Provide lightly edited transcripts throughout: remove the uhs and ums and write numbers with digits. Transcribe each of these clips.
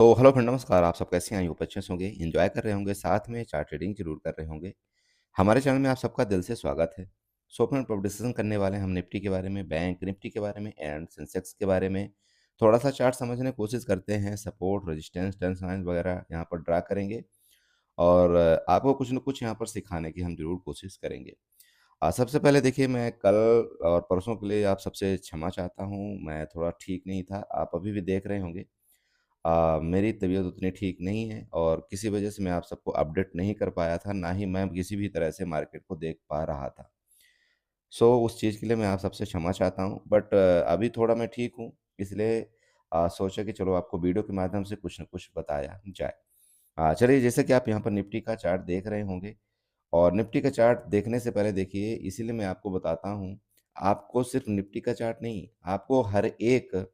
तो hello friend, नमस्कार। आप सब कैसे हैं? आई होप अच्छे से होंगे, एंजॉय कर रहे होंगे, साथ में चार्ट ट्रेडिंग जरूर कर रहे होंगे। हमारे चैनल में आप सबका दिल से स्वागत है। सो फ्रेंड, अब डिस्कशन करने वाले हैं हम निफ्टी के बारे में, बैंक निफ्टी के बारे में एंड सेंसेक्स के बारे में। थोड़ा सा चार्ट समझने की कोशिश करते हैं, सपोर्ट रेजिस्टेंस ट्रेंड लाइन वगैरह यहाँ पर ड्रा करेंगे और आपको कुछ न कुछ यहाँ पर सिखाने की हम जरूर कोशिश करेंगे। सबसे पहले देखिए, मैं कल और परसों के लिए आप सबसे क्षमा चाहता हूँ। मैं थोड़ा ठीक नहीं था, आप अभी भी देख रहे होंगे। मेरी तबीयत उतनी ठीक नहीं है और किसी वजह से मैं आप सबको अपडेट नहीं कर पाया था, ना ही मैं किसी भी तरह से मार्केट को देख पा रहा था। सो उस चीज़ के लिए मैं आप सबसे क्षमा चाहता हूँ, बट अभी थोड़ा मैं ठीक हूँ, इसलिए सोचा कि चलो आपको वीडियो के माध्यम से कुछ न कुछ बताया जाए। चलिए, जैसे कि आप यहाँ पर निफ्टी का चार्ट देख रहे होंगे और निफ्टी का चार्ट देखने से पहले देखिए, इसीलिए मैं आपको बताता हूँ, आपको सिर्फ निफ्टी का चार्ट नहीं, आपको हर एक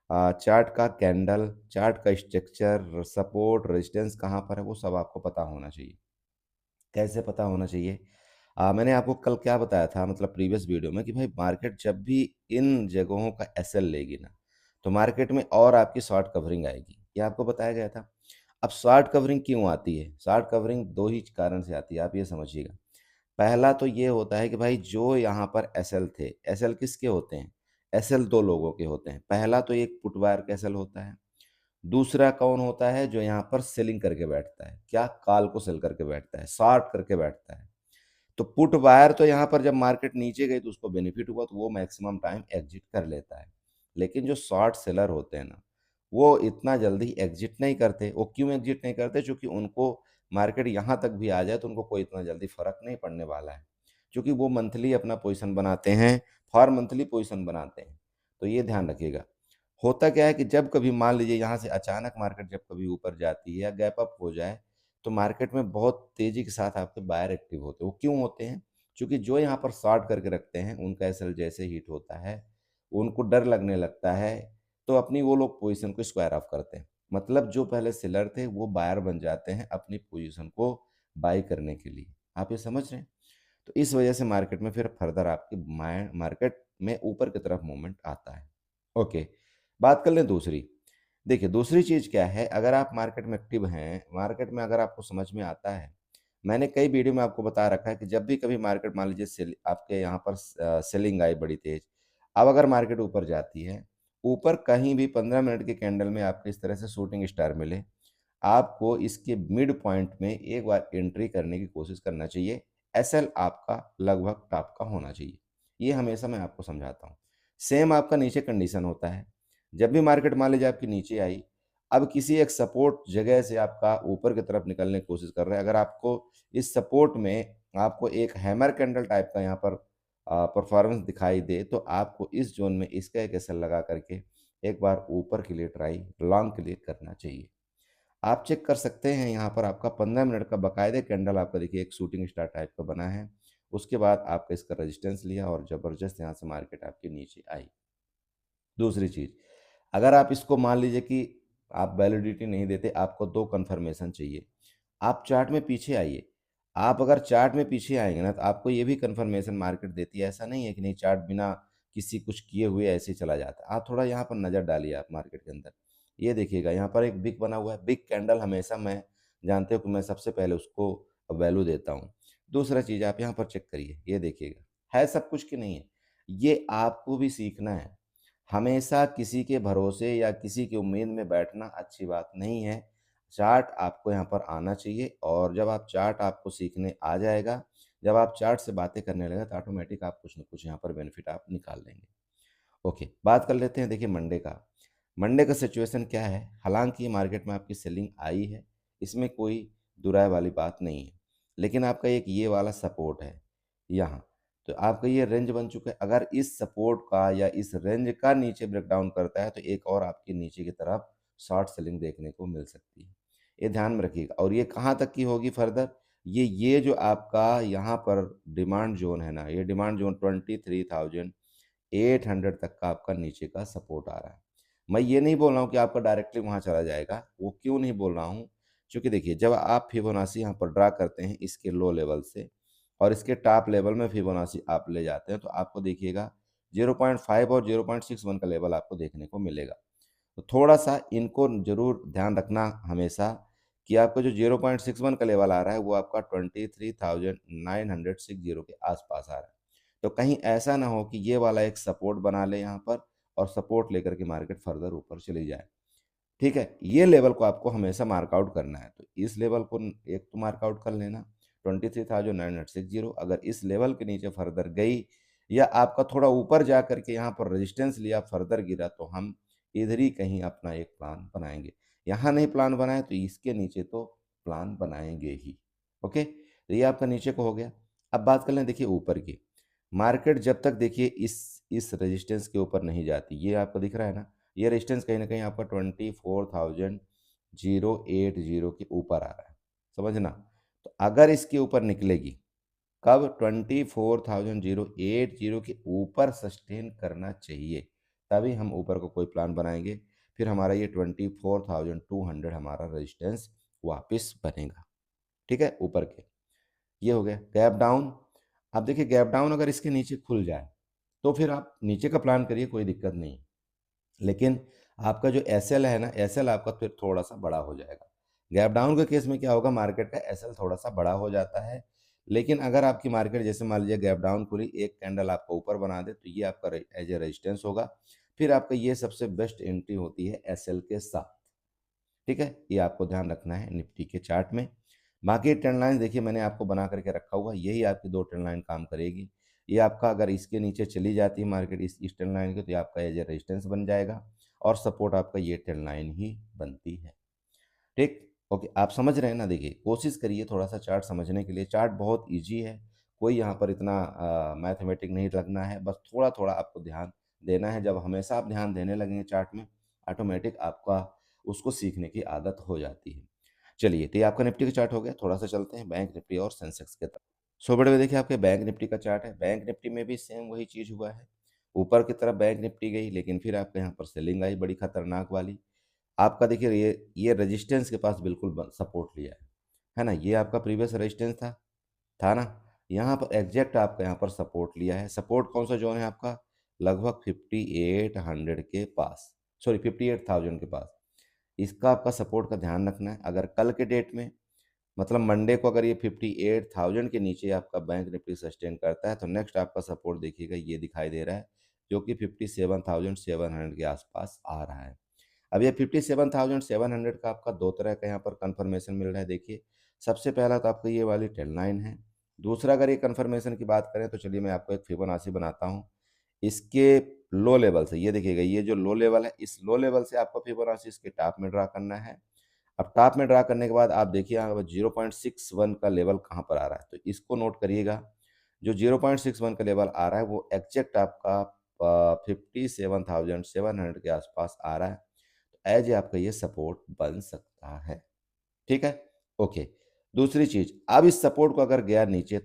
चार्ट का कैंडल, चार्ट का स्ट्रक्चर, सपोर्ट, रेजिस्टेंस कहाँ पर है, वो सब आपको पता होना चाहिए। कैसे पता होना चाहिए? मैंने आपको कल क्या बताया था, मतलब प्रीवियस वीडियो में, कि भाई मार्केट जब भी इन जगहों का एसएल लेगी ना, तो मार्केट में और आपकी शॉर्ट कवरिंग आएगी। ये आपको बताया गया था। अब शॉर्ट कवरिंग क्यों आती है? शॉर्ट कवरिंग 2 ही कारण से आती है, आप ये समझिएगा। पहला तो ये होता है कि भाई जो यहाँ पर एसएल थे, एसएल किसके होते हैं? एसएल 2 लोगों के होते हैं। पहला तो एक पुट बायर का एसएल होता है। दूसरा कौन होता है? जो यहाँ पर सेलिंग करके बैठता है। क्या? कॉल को सेल करके बैठता है, शॉर्ट करके बैठता है। तो पुट बायर तो यहाँ पर जब मार्केट नीचे गई तो उसको बेनिफिट हुआ, तो वो मैक्सिमम टाइम एग्जिट कर लेता है। लेकिन जो शॉर्ट सेलर होते हैं ना, वो इतना जल्दी एग्जिट नहीं करते। वो क्यों एग्जिट नहीं करते? क्योंकि उनको मार्केट यहाँ तक भी आ जाए तो उनको कोई इतना जल्दी फर्क नहीं पड़ने वाला है, क्योंकि वो मंथली अपना पोजीशन बनाते हैं, फॉर मंथली पोजीशन बनाते हैं। तो ये ध्यान रखिएगा। होता क्या है कि जब कभी मान लीजिए यहाँ से अचानक मार्केट जब कभी ऊपर जाती है या गैप अप हो जाए, तो मार्केट में बहुत तेज़ी के साथ आपके बायर एक्टिव होते हैं। वो क्यों होते हैं? क्योंकि जो यहाँ पर शॉर्ट करके रखते हैं, उनका एसएल जैसे हिट होता है, उनको डर लगने लगता है, तो अपनी वो लोग पोजीशन को स्क्वायर ऑफ करते हैं। मतलब जो पहले सेलर थे, वो बायर बन जाते हैं अपनी पोजीशन को बाय करने के लिए। आप ये समझ रहे हैं? तो इस वजह से मार्केट में फिर फर्दर आपकी मार्केट में ऊपर की तरफ मूवमेंट आता है। ओके, बात कर लें दूसरी। देखिए, दूसरी चीज़ क्या है, अगर आप मार्केट में एक्टिव हैं, मार्केट में अगर आपको समझ में आता है, मैंने कई वीडियो में आपको बता रखा है कि जब भी कभी मार्केट मान लीजिए आपके यहाँ पर सेलिंग आई बड़ी तेज़, अब अगर मार्केट ऊपर जाती है, ऊपर कहीं भी 15 मिनट के कैंडल में आपको इस तरह से शूटिंग स्टार मिले, आपको इसके मिड पॉइंट में एक बार एंट्री करने की कोशिश करना चाहिए। एसएल आपका लगभग टॉप का होना चाहिए। ये हमेशा मैं आपको समझाता हूँ। सेम आपका नीचे कंडीशन होता है। जब भी मार्केट मान लीजिए आपकी नीचे आई, अब किसी एक सपोर्ट जगह से आपका ऊपर की तरफ निकलने की कोशिश कर रहा है। अगर आपको इस सपोर्ट में आपको एक हैमर कैंडल टाइप का यहाँ पर परफॉर्मेंस दिखाई दे, तो आपको इस ज़ोन में इसका एक एसएल लगा करके एक बार ऊपर के लिए ट्राई लॉन्ग के लिए करना चाहिए। आप चेक कर सकते हैं, यहाँ पर आपका 15 मिनट का बाकायदे कैंडल आपका देखिए एक शूटिंग स्टार टाइप का बना है। उसके बाद आपका इसका रेजिस्टेंस लिया और ज़बरदस्त यहाँ से मार्केट आपके नीचे आई। दूसरी चीज़, अगर आप इसको मान लीजिए कि आप वैलिडिटी नहीं देते, आपको 2 कन्फर्मेशन चाहिए। आप चार्ट में पीछे आइए। आप अगर चार्ट में पीछे आएँगे ना, तो आपको ये भी कन्फर्मेशन मार्केट देती है। ऐसा नहीं है कि नहीं, चार्ट बिना किसी कुछ किए हुए ऐसे ही चला जाता है। आप थोड़ा यहाँ पर नज़र डालिए आप मार्केट के अंदर। ये देखिएगा, यहाँ पर एक विक बना हुआ है। विक कैंडल हमेशा मैं, जानते हो कि मैं सबसे पहले उसको वैल्यू देता हूँ। दूसरा चीज़ आप यहाँ पर चेक करिए, ये देखिएगा, है सब कुछ कि नहीं है? ये आपको भी सीखना है। हमेशा किसी के भरोसे या किसी की उम्मीद में बैठना अच्छी बात नहीं है। चार्ट आपको यहाँ पर आना चाहिए और जब आप चार्ट आपको सीखने आ जाएगा, जब आप चार्ट से बातें करने लगें, तो ऑटोमेटिक आप कुछ न कुछ यहाँ पर बेनिफिट आप निकाल लेंगे। ओके, बात कर लेते हैं देखिए मंडे का। मंडे का सिचुएशन क्या है? हालाँकि मार्केट में आपकी सेलिंग आई है, इसमें कोई दो राय वाली बात नहीं है। लेकिन आपका एक ये वाला सपोर्ट है, यहाँ। तो आपका ये रेंज बन चुका है, अगर इस सपोर्ट का या इस रेंज का नीचे ब्रेकडाउन करता है, तो एक और आपकी नीचे की तरफ शॉर्ट सेलिंग देखने को मिल सकती है। ये ध्यान में रखिएगा और ये कहाँ तक की होगी फर्दर? ये जो आपका यहाँ पर डिमांड ज़ोन है ना, ये डिमांड ज़ोन 23,800 तक का आपका नीचे का सपोर्ट आ रहा है। मैं ये नहीं बोल रहा हूँ कि आपका डायरेक्टली वहाँ चला जाएगा, वो क्यों नहीं बोल रहा हूँ? क्योंकि देखिए, जब आप फिबोनाची यहाँ पर ड्रा करते हैं इसके लो लेवल से और इसके टॉप लेवल में फिबोनाची आप ले जाते हैं, तो आपको देखिएगा 0.5 और 0.61 का लेवल आपको देखने को मिलेगा। तो थोड़ा-सा इनको ज़रूर ध्यान रखना हमेशा कि आपका जो 0.61 का लेवल आ रहा है वो आपका 23,960 के आस-पास आ रहा है। तो कहीं ऐसा ना हो कि ये वाला एक सपोर्ट बना ले यहाँ पर और सपोर्ट लेकर के मार्केट फर्दर ऊपर चली जाए। ठीक है? ये लेवल को आपको हमेशा मार्क आउट करना है। तो इस लेवल को एक तो मार्क आउट कर लेना 23,960। अगर इस लेवल के नीचे फर्दर गई या आपका थोड़ा ऊपर जा कर के यहाँ पर रेजिस्टेंस लिया फर्दर गिरा तो हम इधर ही कहीं अपना एक प्लान बनाएँगे। यहाँ नहीं प्लान बनाए तो इसके नीचे तो प्लान बनाएँगे ही। ओके? तो ये आपका नीचे को हो गया। अब बात कर लें देखिए ऊपर की। मार्केट जब तक देखिए इस रेजिस्टेंस के ऊपर नहीं जाती, ये आपको दिख रहा है ना? ये रेजिस्टेंस कहीं न कहीं आपका 24,080 के ऊपर आ रहा है, समझना? तो अगर इसके ऊपर निकलेगी, कब? 24,080 के ऊपर सस्टेन करना चाहिए, तभी हम ऊपर को कोई प्लान बनाएँगे, फिर हमारा ये 24,200 हमारा रेजिस्टेंस वापस बनेगा, ठीक है? ऊपर के। ये हो गया गैप डाउन। अब देखिए गैप डाउन अगर इसके नीचे खुल जाए, तो फिर आप नीचे का प्लान करिए, कोई दिक्कत नहीं। लेकिन आपका जो एसएल है ना, एसएल आपका फिर थोड़ा-सा बड़ा हो जाएगा। गैप डाउन के केस में क्या होगा, मार्केट का एसएल थोड़ा-सा बड़ा हो जाता है। लेकिन अगर आपकी मार्केट जैसे मान लीजिए गैप डाउन खुली, एक कैंडल आपको ऊपर बना दे, तो ये आपका एज ए रेजिस्टेंस होगा। फिर आपका ये सबसे बेस्ट एंट्री होती है एसएल के साथ। ठीक है? ये आपको ध्यान रखना है निफ्टी के चार्ट में। बाकी ट्रेंड लाइन देखिए मैंने आपको बना करके रखा हुआ है, यही आपकी 2 ट्रेंड लाइन काम करेगी। ये आपका अगर इसके नीचे चली जाती है मार्केट इस ट्रेंड लाइन के, तो ये आपका एज ए रेजिस्टेंस बन जाएगा और सपोर्ट आपका ये ट्रेंड लाइन ही बनती है। ठीक? ओके, आप समझ रहे हैं ना? देखिए, कोशिश करिए थोड़ा-सा चार्ट समझने के लिए, चार्ट बहुत ईज़ी है, कोई यहाँ पर इतना मैथमेटिक नहीं लगना है, बस थोड़ा-थोड़ा आपको ध्यान देना है। जब हमेशा आप ध्यान देने लगेंगे चार्ट में, ऑटोमेटिक आपका उसको सीखने की आदत हो जाती है। चलिए, तो ये आपका निफ्टी का चार्ट हो गया, थोड़ा-सा चलते हैं बैंक निफ्टी और सेंसेक्स की तरफ। सो बड़े में देखिए आपके बैंक निफ्टी का चार्ट है, बैंक निफ्टी में भी सेम वही चीज़ हुआ है। ऊपर की तरफ बैंक निफ्टी गई, लेकिन फिर आपके यहाँ पर सेलिंग आई बड़ी खतरनाक वाली। आपका देखिए ये रेजिस्टेंस के पास बिल्कुल सपोर्ट लिया है ना? ये आपका प्रीवियस रेजिस्टेंस था ना? यहाँ पर एग्जैक्ट आपका यहाँ पर सपोर्ट लिया है। सपोर्ट कौन सा जोन है आपका? लगभग 5800 के पास, सॉरी 58,000 के पास। इसका आपका सपोर्ट का ध्यान रखना है। अगर कल के डेट में मतलब मंडे को अगर ये 58,000 के नीचे आपका बैंक निफ्टी सस्टेन करता है, तो नेक्स्ट आपका सपोर्ट देखिएगा ये दिखाई दे रहा है, जो कि 57,700 के आसपास आ रहा है। अब ये 57,700 का आपका 2 तरह का यहाँ पर कन्फर्मेशन मिल रहा है देखिए। सबसे पहला तो आपका ये वाली ट्रेंड लाइन है। दूसरा अगर ये कन्फर्मेशन की बात करें तो चलिए मैं आपको एक फिबोनाची बनाता हूँ। इसके लो लेवल से ये देखिएगा, ये जो लो लेवल है, इस लो लेवल से आपको फिबोनाची इसके टॉप में ड्रा करना है। अब टॉप में ड्रा करने के बाद आप देखिए यहाँ पर 0.61 का लेवल कहाँ पर आ रहा है, तो इसको नोट करिएगा। जो 0.61 का लेवल आ रहा है वो एग्ज़ैक्ट आपका 57,700 के आसपास आ रहा है। एज आपका ये सपोर्ट बन सकता है। ठीक है? ओके। दूसरी चीज़, अब इस सपोर्ट को अगर गया नीचे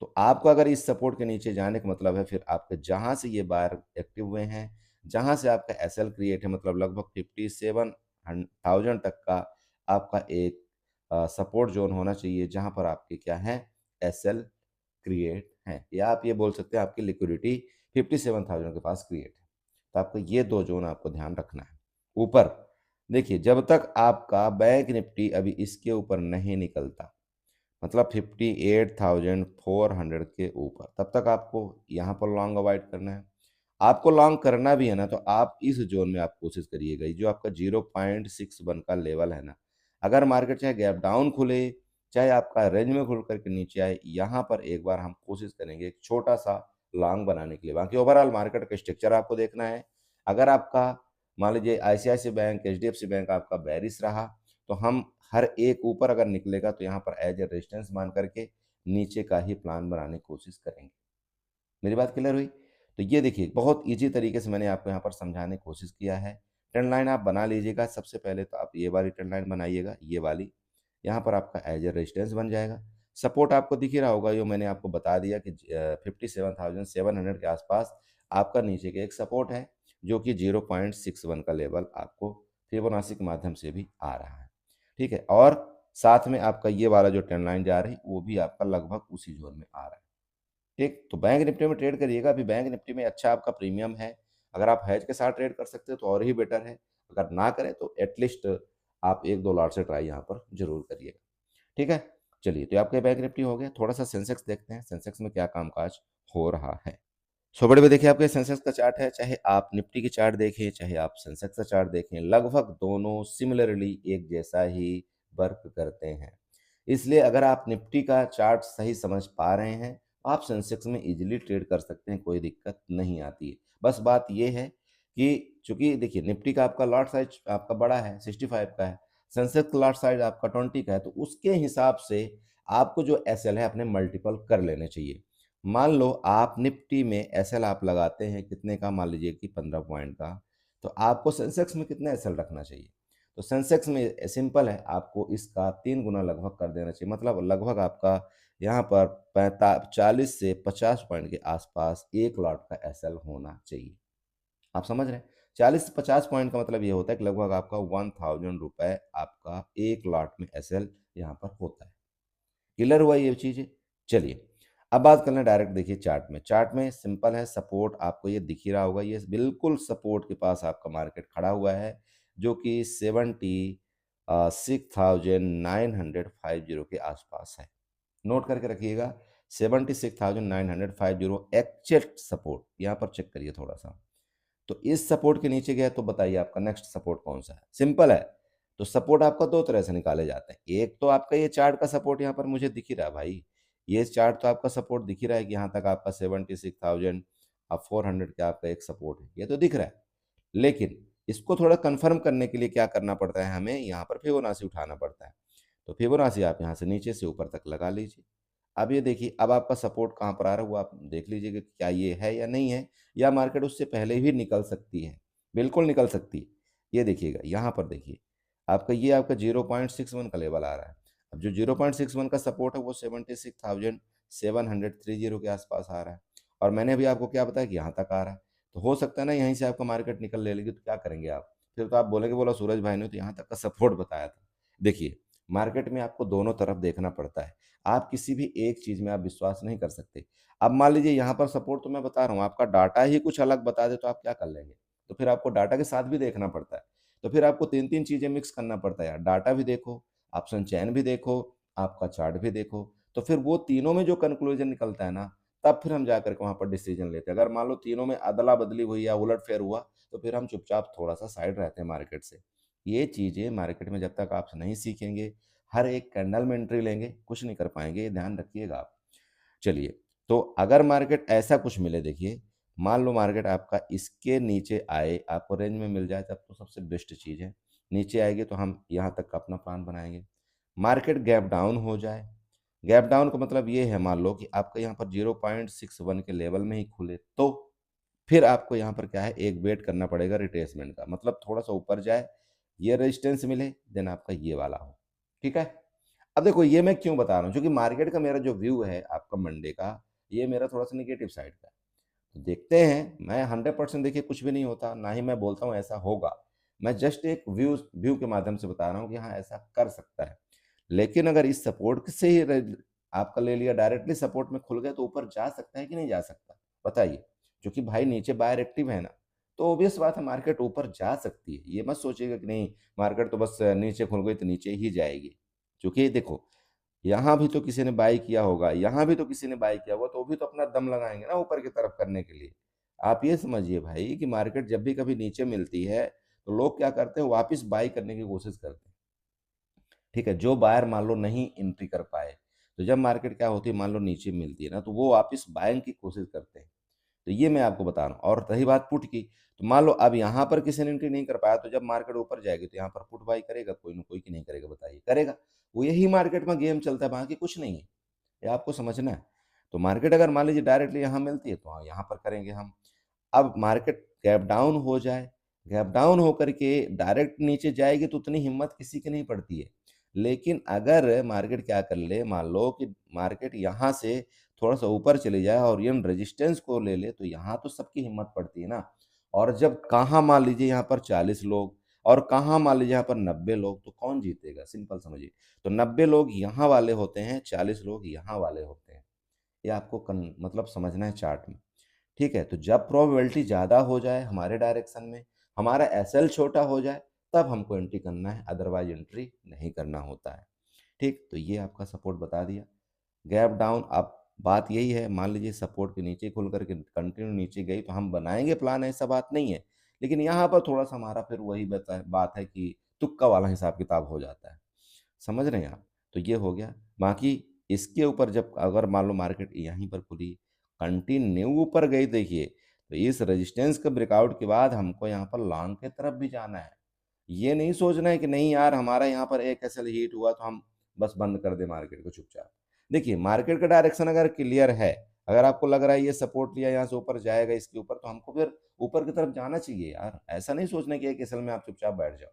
तो आपको अगर इस सपोर्ट के नीचे जाने का मतलब है फिर आपके जहाँ से ये बायर एक्टिव हुए हैं, जहाँ से आपका एसएल क्रिएट है मतलब लगभग 57,000 तक का आपका एक सपोर्ट ज़ोन होना चाहिए जहाँ पर आपके क्या हैं एसएल क्रिएट हैं या आप ये बोल सकते हैं आपकी लिक्विडिटी 57,000 के पास क्रिएट है। तो आपको ये 2 ज़ोन आपको ध्यान रखना है। ऊपर देखिए जब तक आपका बैंक निफ्टी अभी इसके ऊपर नहीं निकलता मतलब 58,400 के ऊपर, तब तक आपको यहाँ पर लॉन्ग अवॉइड करना है। आपको लॉन्ग करना भी है ना, तो आप इस ज़ोन में आप कोशिश करिएगा, ये जो आपका 0.61 का लेवल है ना, अगर मार्केट चाहे गैप डाउन खुले, चाहे आपका रेंज में खुल कर के नीचे आए, यहाँ पर एक बार हम कोशिश करेंगे एक छोटा-सा लॉन्ग बनाने के लिए। बाकी ओवरऑल मार्केट का स्ट्रक्चर आपको देखना है। अगर आपका मान लीजिए आईसीआईसीआई बैंक, एचडीएफसी बैंक आपका बेयरिश रहा, तो हम हर एक ऊपर अगर निकलेगा तो यहाँ पर एज ए रेजिस्टेंस मान करके नीचे का ही प्लान बनाने की कोशिश करेंगे। मेरी बात क्लियर हुई? तो ये देखिए बहुत ईज़ी तरीके से मैंने आपको यहाँ पर समझाने की कोशिश किया है। ट्रेंड लाइन आप बना लीजिएगा, सबसे पहले तो आप ये वाली ट्रेंड लाइन बनाइएगा, ये वाली। यहाँ पर आपका एज ए रेजिस्टेंस बन जाएगा। सपोर्ट आपको दिख ही रहा होगा, जो मैंने आपको बता दिया कि 57,700 के आसपास आपका नीचे का एक सपोर्ट है, जो कि 0.61 का लेवल आपको फिबोनाची के माध्यम से भी आ रहा है। ठीक है? और साथ में आपका ये वाला जो ट्रेंड लाइन जा रही, वो भी आपका लगभग उसी ज़ोन में आ रहा है। ठीक, तो बैंक निफ्टी में ट्रेड करिएगा, अभी बैंक निफ्टी में अच्छा आपका प्रीमियम है। अगर आप हेज के साथ ट्रेड कर सकते हो तो और ही बेटर है। अगर ना करें तो एटलीस्ट आप 1-2 लॉट से ट्राई यहाँ पर ज़रूर करिएगा। ठीक है? चलिए, तो ये आपका बैंक निफ्टी हो गया। थोड़ा-सा सेंसेक्स देखते हैं, सेंसेक्स में क्या कामकाज हो रहा है। सो बड़े में देखिए आपके सेंसेक्स का चार्ट है, चाहे आप निफ्टी की चार्ट देखें, चाहे आप सेंसेक्स का चार्ट देखें, लगभग दोनों सिमिलरली एक जैसा ही वर्क करते हैं। इसलिए अगर आप निफ्टी का चार्ट सही समझ पा रहे हैं, आप सेंसेक्स में ईज़िली ट्रेड कर सकते हैं, कोई दिक्कत नहीं आती है। बस बात ये है कि चूँकि देखिए निफ्टी का आपका लॉट साइज़ आपका बड़ा है, 65 का है, सेंसेक्स लॉट साइज़ आपका 20 का है, तो उसके हिसाब से आपको जो एसएल है अपने मल्टीपल कर लेने चाहिए। मान लो आप निफ्टी में एसएल आप लगाते हैं कितने का, मान लीजिए कि 15 पॉइंट का, तो आपको सेंसेक्स में कितना एसएल रखना चाहिए? तो सेंसेक्स में सिंपल है, आपको इसका 3 गुना लगभग कर देना चाहिए। मतलब लगभग आपका यहाँ पर 40 से 50 पॉइंट के आसपास 1 लॉट का एसएल होना चाहिए। आप समझ रहे हैं? 40 से 50 पॉइंट का मतलब ये होता है कि लगभग आपका 1000 रुपए आपका 1 लॉट में एसएल यहाँ पर होता है। क्लियर हुआ ये चीज़ें? चलिए, अब बात कर लें डायरेक्ट देखिए चार्ट में। चार्ट में सिंपल है, सपोर्ट आपको ये दिख ही रहा होगा, ये बिल्कुल सपोर्ट के पास आपका मार्केट खड़ा हुआ है, जो कि 76,950 के आसपास है। नोट करके रखिएगा, 76,950 एग्जैक्ट सपोर्ट, यहाँ पर चेक करिए थोड़ा-सा। तो इस सपोर्ट के नीचे गया तो बताइए आपका नेक्स्ट सपोर्ट कौन-सा है? सिंपल है, तो सपोर्ट आपका 2 तरह से निकाले जाते हैं। एक तो आपका ये चार्ट का सपोर्ट यहाँ पर मुझे दिख ही रहा है भाई। ये चार्ट तो आपका सपोर्ट दिख ही रहा है कि यहाँ तक आपका 76,400 का आपका एक सपोर्ट है, ये तो दिख रहा है। लेकिन इसको थोड़ा कन्फर्म करने के लिए क्या करना पड़ता है हमें, यहाँ पर फिबोनाची उठाना पड़ता है। तो फिबोनाची आप यहाँ से नीचे से ऊपर तक लगा लीजिए। अब ये देखिए, अब आपका सपोर्ट कहाँ पर आ रहा है वो आप देख लीजिए कि क्या ये है या नहीं है, या मार्केट उससे पहले भी निकल सकती है। बिल्कुल निकल सकती है। ये देखिएगा, यहाँ पर देखिए, आपका ये आपका 0.61 का लेवल आ रहा है। अब जो 0.61 का सपोर्ट है वो 76,730 के आसपास आ रहा है, और मैंने अभी आपको क्या बताया कि यहाँ तक आ रहा है। तो हो सकता है ना यहीं से आपका मार्केट निकल ले लेगी, तो क्या करेंगे आप? फिर तो आप बोलेंगे बोला सूरज भाई ने तो यहाँ तक का सपोर्ट बताया था। देखिए, मार्केट में आपको दोनों तरफ देखना पड़ता है। आप किसी भी एक चीज़ में आप विश्वास नहीं कर सकते। अब मान लीजिए यहाँ पर सपोर्ट तो मैं बता रहा हूँ, आपका डाटा ही कुछ अलग बता दे तो आप क्या कर लेंगे? तो फिर आपको डाटा के साथ भी देखना पड़ता है। तो फिर आपको 3-3 चीज़ें मिक्स करना पड़ता है यार, डाटा भी देखो, ऑप्शन चेन भी देखो, आपका चार्ट भी देखो। तो फिर वो तीनों में जो कन्क्लूज़न निकलता है ना, तब फिर हम जाकर के वहाँ पर डिसीज़न लेते हैं। अगर मान लो तीनों में अदला-बदली हुई या उलट-फेर हुआ, तो फिर हम चुपचाप थोड़ा-सा साइड रहते हैं मार्केट से। ये चीज़ें मार्केट में जब तक आप नहीं सीखेंगे, हर एक कैंडल में एंट्री लेंगे, कुछ नहीं कर पाएँगे, ये ध्यान रखिएगा आप। चलिए, तो अगर मार्केट ऐसा कुछ मिले देखिए, मान लो मार्केट आपका इसके नीचे आए, आपको रेंज में मिल जाए तब तो सबसे बेस्ट चीज़ है। नीचे आएगी तो हम यहाँ तक का अपना प्लान बनाएँगे। मार्केट गैप डाउन हो जाए, गैप डाउन का मतलब ये है मान लो कि आपका यहाँ पर 0.61 के लेवल में ही खुले, तो फिर आपको यहाँ पर क्या है, एक वेट करना पड़ेगा रिट्रेसमेंट का, मतलब थोड़ा-सा ऊपर जाए, ये रेजिस्टेंस मिले, देन आपका ये वाला हो। ठीक है? अब देखो ये मैं क्यों बता रहा हूँ, क्योंकि मार्केट का मेरा जो व्यू है आपका मंडे का, ये मेरा थोड़ा-सा नेगेटिव साइड का है। तो देखते हैं, मैं 100% देखिए कुछ भी नहीं होता, ना ही मैं बोलता हूँ ऐसा होगा। मैं जस्ट एक व्यू के माध्यम से बता रहा हूँ कि हाँ, ऐसा कर सकता है। लेकिन अगर इस सपोर्ट से ही आपका ले लिया, डायरेक्टली सपोर्ट में खुल गए तो ऊपर जा सकता है कि नहीं जा सकता? बताइए। क्योंकि भाई नीचे बायर एक्टिव है ना, तो ऑब्वियस बात है मार्केट ऊपर जा सकती है। ये मत सोचिएगा कि नहीं, मार्केट तो बस नीचे खुल गई तो नीचे ही जाएगी। क्योंकि देखो, यहाँ भी तो किसी ने बाय किया होगा, यहाँ भी तो किसी ने बाय किया होगा, तो वो भी तो अपना दम लगाएँगे ना ऊपर की तरफ करने के लिए। आप ये समझिए भाई कि मार्केट जब भी कभी नीचे मिलती है, तो लोग क्या करते हैं, वापिस बाय करने की कोशिश करते हैं। ठीक है? जो बायर मान लो नहीं एंट्री कर पाए, तो जब मार्केट क्या होती है मान लो नीचे मिलती है ना, तो वो वापिस बाइंग की कोशिश करते हैं। तो ये मैं आपको बता रहा हूँ, और रही बात पुट की, तो मान लो अब यहाँ पर किसी ने एंट्री नहीं कर पाया, तो जब मार्केट ऊपर जाएगी तो यहाँ पर पुट बाई करेगा कोई न कोई, कि नहीं करेगा बताइए? करेगा। वो यही मार्केट में गेम चलता है, बाकी कुछ नहीं है। ये आपको समझना है। तो मार्केट अगर मान लीजिए डायरेक्टली यहाँ मिलती है, तो हाँ, यहाँ पर करेंगे हम। अब मार्केट गैप डाउन हो जाए, गैप डाउन होकर के डायरेक्ट नीचे जाएगी तो उतनी हिम्मत किसी की नहीं पड़ती है। लेकिन अगर मार्केट क्या कर ले, मान लो कि मार्केट यहाँ से थोड़ा-सा ऊपर चली जाए और इन रेजिस्टेंस को ले ले, तो यहाँ तो सबकी हिम्मत पड़ती है ना। और जब कहाँ मान लीजिए यहाँ पर 40 लोग और कहाँ मान लीजिए यहाँ पर 90 लोग, तो कौन जीतेगा? सिंपल समझिए। तो 90 लोग यहाँ वाले होते हैं, 40 लोग यहाँ वाले होते हैं। ये आपको मतलब समझना है चार्ट में। ठीक है? तो जब प्रोबेबिलिटी ज़्यादा हो जाए हमारे डायरेक्शन में, हमारा एसएल छोटा हो जाए तब हमको एंट्री करना है, अदरवाइज़ एंट्री नहीं करना होता है। ठीक? तो ये आपका सपोर्ट बता दिया। गैप डाउन अब बात यही है, मान लीजिए सपोर्ट के नीचे खुल कर के कंटिन्यू नीचे गई तो हम बनाएँगे प्लान, ऐसा बात नहीं है। लेकिन यहाँ पर थोड़ा-सा हमारा फिर वही बात है कि तुक्का वाला हिसाब-किताब हो जाता है। समझ रहे हैं आप? तो ये हो गया। बाकी इसके ऊपर जब अगर मान लो मार्केट यहीं पर खुली, कंटिन्यू ऊपर गई देखिए, तो इस रेजिस्टेंस के ब्रेकआउट के बाद हमको यहाँ पर लॉन्ग की तरफ भी जाना है। ये नहीं सोचना है कि नहीं यार हमारा यहाँ पर एक एसएल हिट हुआ तो हम बस बंद कर दें मार्केट को चुपचाप। देखिए मार्केट का डायरेक्शन अगर क्लियर है, अगर आपको लग रहा है ये सपोर्ट लिया यहाँ से ऊपर जाएगा इसके ऊपर तो हमको फिर ऊपर की तरफ जाना चाहिए यार। ऐसा नहीं सोचना है कि एक एसएल में आप चुपचाप बैठ जाओ।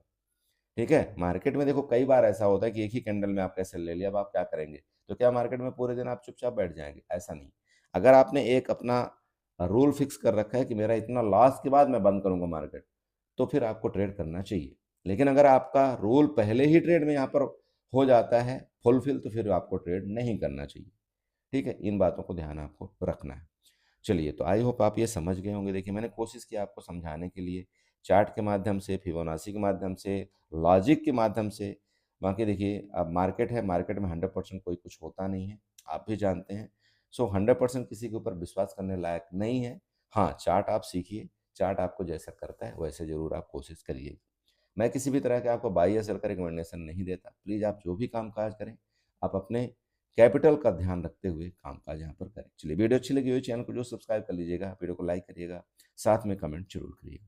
ठीक है? मार्केट में देखो कई बार ऐसा होता है कि एक ही कैंडल में आपने सेल ले लिया, अब आप क्या करेंगे? तो क्या मार्केट में पूरे दिन आप चुपचाप बैठ जाएँगे? ऐसा नहीं। अगर आपने एक अपना रूल फिक्स कर रखा है कि मेरा इतना लॉस के बाद मैं बंद करूँगा मार्केट, तो फिर आपको ट्रेड करना चाहिए। लेकिन अगर आपका रूल पहले ही ट्रेड में यहाँ पर हो जाता है फुलफिल तो फिर आपको ट्रेड नहीं करना चाहिए। ठीक है? इन बातों को ध्यान आपको रखना है। चलिए, तो आई होप आप ये समझ गए होंगे। देखिए, मैंने कोशिश की आपको समझाने के लिए, चार्ट के माध्यम से, फिबोनाची के माध्यम से, लॉजिक के माध्यम से। बाकी देखिए, अब मार्केट है, मार्केट में 100% कोई कुछ होता नहीं है, आप भी जानते हैं। सो 100% किसी के ऊपर विश्वास करने लायक नहीं है। हाँ, चार्ट आप सीखिए, चार्ट आपको जैसा करता है, वैसे ज़रूर आप कोशिश करिए। मैं किसी भी तरह के आपको बाय या सेल का रिकमेंडेशन नहीं देता। प्लीज़ आप जो भी काम-काज करें, आप अपने कैपिटल का ध्यान रखते हुए काम-काज यहाँ पर करें। चलिए वीडियो अच्छी लगी हो चैनल को ज़रूर सब्सक्राइब कर लीजिएगा, वीडियो को लाइक करिएगा, साथ में कमेंट ज़रूर करिएगा।